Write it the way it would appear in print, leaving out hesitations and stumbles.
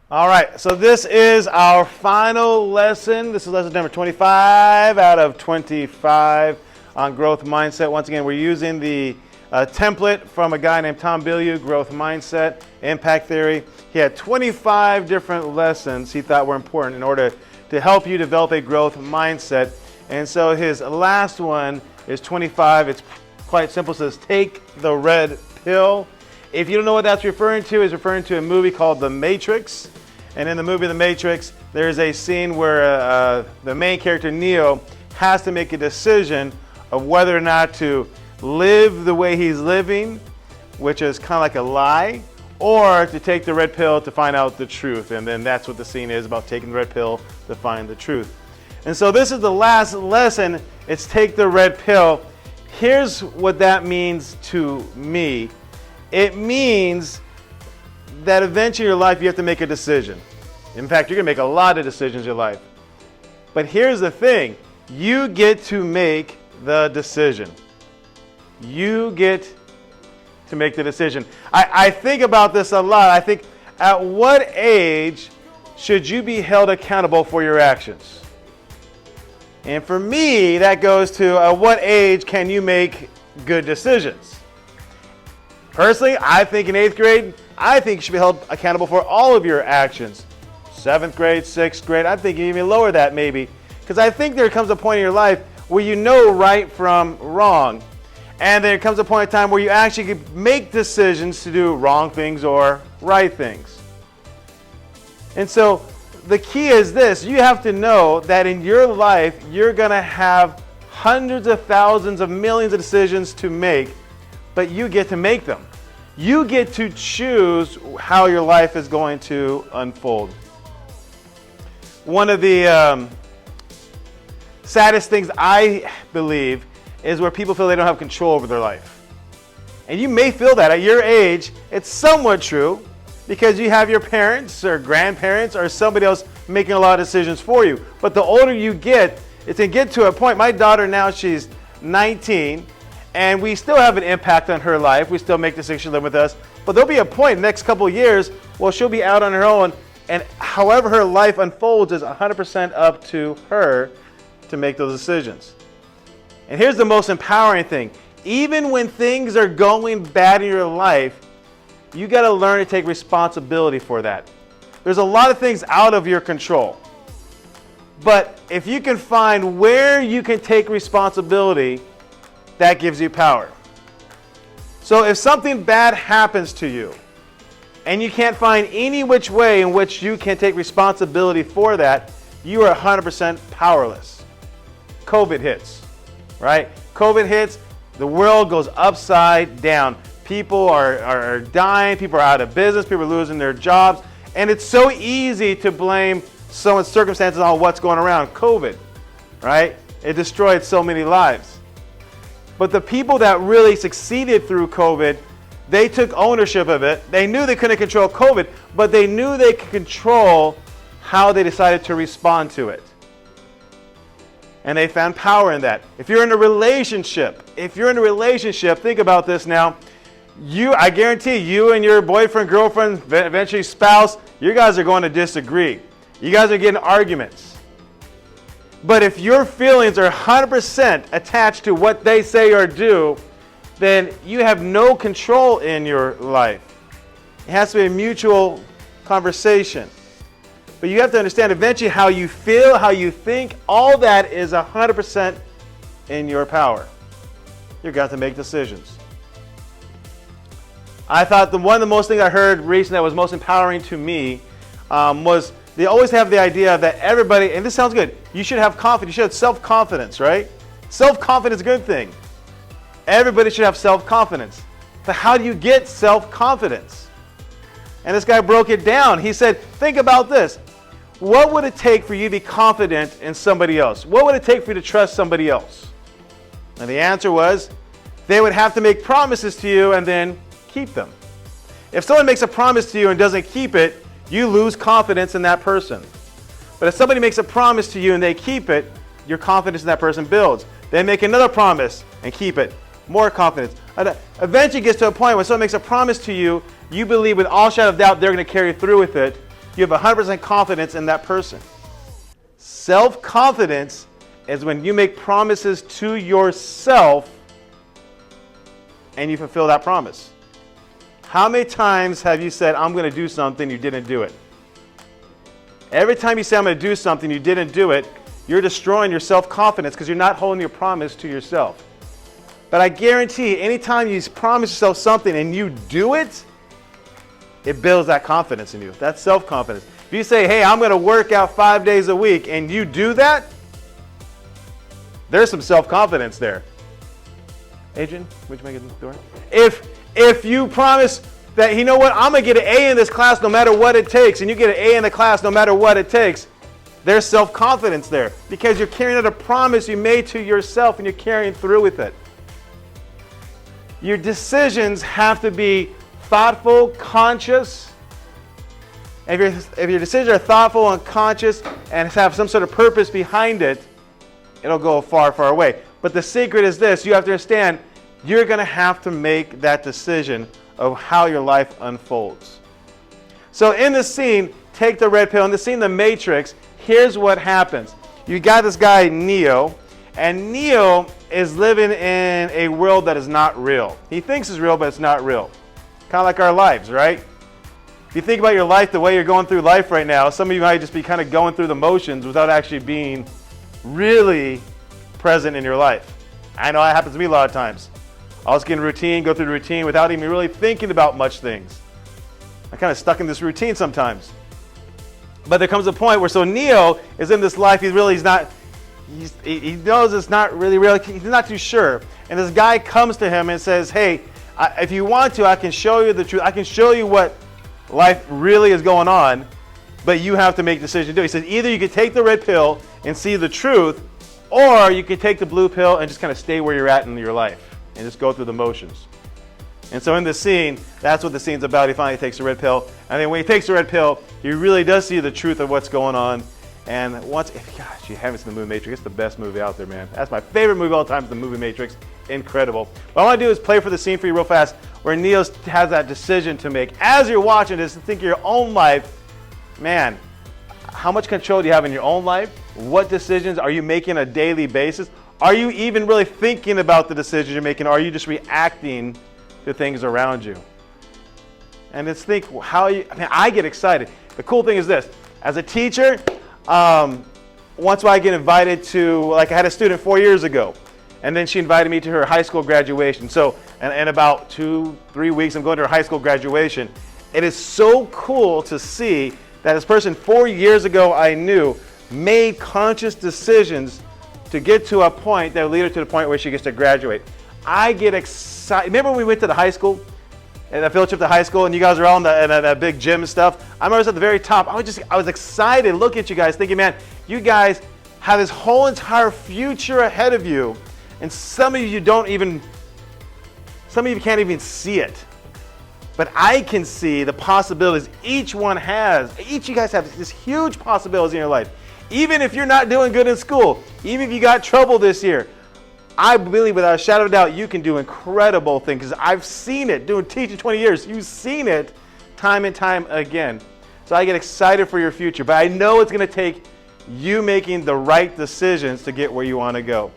All right, so this is our final lesson. This is lesson number 25 out of 25 on growth mindset. Once again, we're using the template from a guy named Tom Bilyeu, Growth Mindset, Impact Theory. He had 25 different lessons he thought were important in order to help you develop a growth mindset. And so his last one is 25. It's quite simple. It says, take the red pill. If you don't know what that's referring to, it's referring to a movie called The Matrix. And in the movie The Matrix, there's a scene where the main character, Neo, has to make a decision of whether or not to live the way he's living, which is kind of like a lie, or to take the red pill to find out the truth. And then that's what the scene is about, taking the red pill to find the truth. And so this is the last lesson. It's take the red pill. Here's what that means to me. It means that eventually in your life you have to make a decision. In fact, you're going to make a lot of decisions in your life. But here's the thing. You get to make the decision. You get to make the decision. I think about this a lot. I think, at what age should you be held accountable for your actions? And for me, that goes to, at what age can you make good decisions? Personally, I think in 8th grade, I think you should be held accountable for all of your actions. 7th grade, 6th grade, I think even lower that maybe. Because I think there comes a point in your life where you know right from wrong. And there comes a point in time where you actually can make decisions to do wrong things or right things. And so the key is this. You have to know that in your life, you're going to have hundreds of thousands of millions of decisions to make, but you get to make them. You get to choose how your life is going to unfold. One of the saddest things I believe is where people feel they don't have control over their life. And you may feel that at your age. It's somewhat true because you have your parents or grandparents or somebody else making a lot of decisions for you. But the older you get, it's going to get to a point. My daughter now, she's 19. And we still have an impact on her life. We still make decisions, live with us. But there'll be a point in the next couple of years where she'll be out on her own. And however her life unfolds is 100% up to her to make those decisions. And here's the most empowering thing. Even when things are going bad in your life, you got to learn to take responsibility for that. There's a lot of things out of your control. But if you can find where you can take responsibility, that gives you power. So if something bad happens to you and you can't find any which way in which you can take responsibility for that, you are 100% powerless. COVID hits, right? COVID hits, the world goes upside down. People are dying, people are out of business, people are losing their jobs, and it's so easy to blame someone's circumstances on what's going around. COVID, right? It destroyed so many lives. But the people that really succeeded through COVID, they took ownership of it. They knew they couldn't control COVID, but they knew they could control how they decided to respond to it. And they found power in that. If you're in a relationship, think about this now. I guarantee you and your boyfriend, girlfriend, eventually spouse, you guys are going to disagree. You guys are getting arguments. But if your feelings are 100% attached to what they say or do, then you have no control in your life. It has to be a mutual conversation. But you have to understand eventually how you feel, how you think, all that is 100% in your power. You've got to make decisions. I thought one of the most things I heard recently that was most empowering to me was they always have the idea that everybody, and this sounds good, you should have confidence, you should have self-confidence, right? Self-confidence is a good thing. Everybody should have self-confidence. But how do you get self-confidence? And this guy broke it down. He said, think about this. What would it take for you to be confident in somebody else? What would it take for you to trust somebody else? And the answer was, they would have to make promises to you and then keep them. If someone makes a promise to you and doesn't keep it, you lose confidence in that person. But if somebody makes a promise to you and they keep it, your confidence in that person builds. They make another promise and keep it. More confidence. Eventually it gets to a point when someone makes a promise to you, you believe with all shadow of doubt they're going to carry through with it. You have 100% confidence in that person. Self-confidence is when you make promises to yourself and you fulfill that promise. How many times have you said, I'm going to do something, you didn't do it? Every time you say, I'm going to do something, you didn't do it, you're destroying your self-confidence because you're not holding your promise to yourself. But I guarantee, anytime you promise yourself something and you do it, it builds that confidence in you. That's self-confidence. If you say, hey, I'm going to work out 5 days a week, and you do that, there's some self-confidence there. Adrian, would you make it the door? If you promise that, you know what, I'm going to get an A in this class no matter what it takes, and you get an A in the class no matter what it takes, there's self-confidence there because you're carrying out a promise you made to yourself and you're carrying through with it. Your decisions have to be thoughtful, conscious. If your decisions are thoughtful and conscious and have some sort of purpose behind it, it'll go far, far away. But the secret is this: you have to understand you're going to have to make that decision of how your life unfolds. So in this scene, take the red pill. In the scene, The Matrix, here's what happens. You got this guy, Neo, and Neo is living in a world that is not real. He thinks it's real, but it's not real. Kind of like our lives, right? If you think about your life, the way you're going through life right now, some of you might just be kind of going through the motions without actually being really present in your life. I know that happens to me a lot of times. I'll just get in routine, go through the routine without even really thinking about much things. I'm kind of stuck in this routine sometimes. But there comes a point where, so Neo is in this life, he knows it's not really real, he's not too sure. And this guy comes to him and says, hey, if you want to, I can show you the truth. I can show you what life really is going on, but you have to make a decision to do it. He says, either you can take the red pill and see the truth, or you can take the blue pill and just kind of stay where you're at in your life and just go through the motions. And so in this scene, that's what the scene's about. He finally takes the red pill. And then when he takes the red pill, he really does see the truth of what's going on. And gosh, you haven't seen the movie Matrix, it's the best movie out there, man. That's my favorite movie of all time, is the movie Matrix. Incredible. What I want to do is play for the scene for you real fast, where Neo has that decision to make. As you're watching this, think of your own life. Man, how much control do you have in your own life? What decisions are you making on a daily basis? Are you even really thinking about the decisions you're making? Or are you just reacting to things around you? And just think I get excited. The cool thing is this: as a teacher, once I get invited to, like, I had a student 4 years ago, and then she invited me to her high school graduation. So, in about 2-3 weeks, I'm going to her high school graduation. It is so cool to see that this person 4 years ago I knew made conscious decisions to get to a point that will lead her to the point where she gets to graduate. I get excited. Remember when we went to the high school, and a field trip to high school, and you guys were all in that big gym and stuff? I remember I was at the very top. I was excited looking at you guys, thinking, man, you guys have this whole entire future ahead of you, and some of you can't even see it. But I can see the possibilities each one has. Each of you guys have this huge possibilities in your life. Even if you're not doing good in school, even if you got trouble this year, I believe without a shadow of a doubt you can do incredible things, because I've seen it doing teaching 20 years. You've seen it time and time again. So I get excited for your future, but I know it's going to take you making the right decisions to get where you want to go.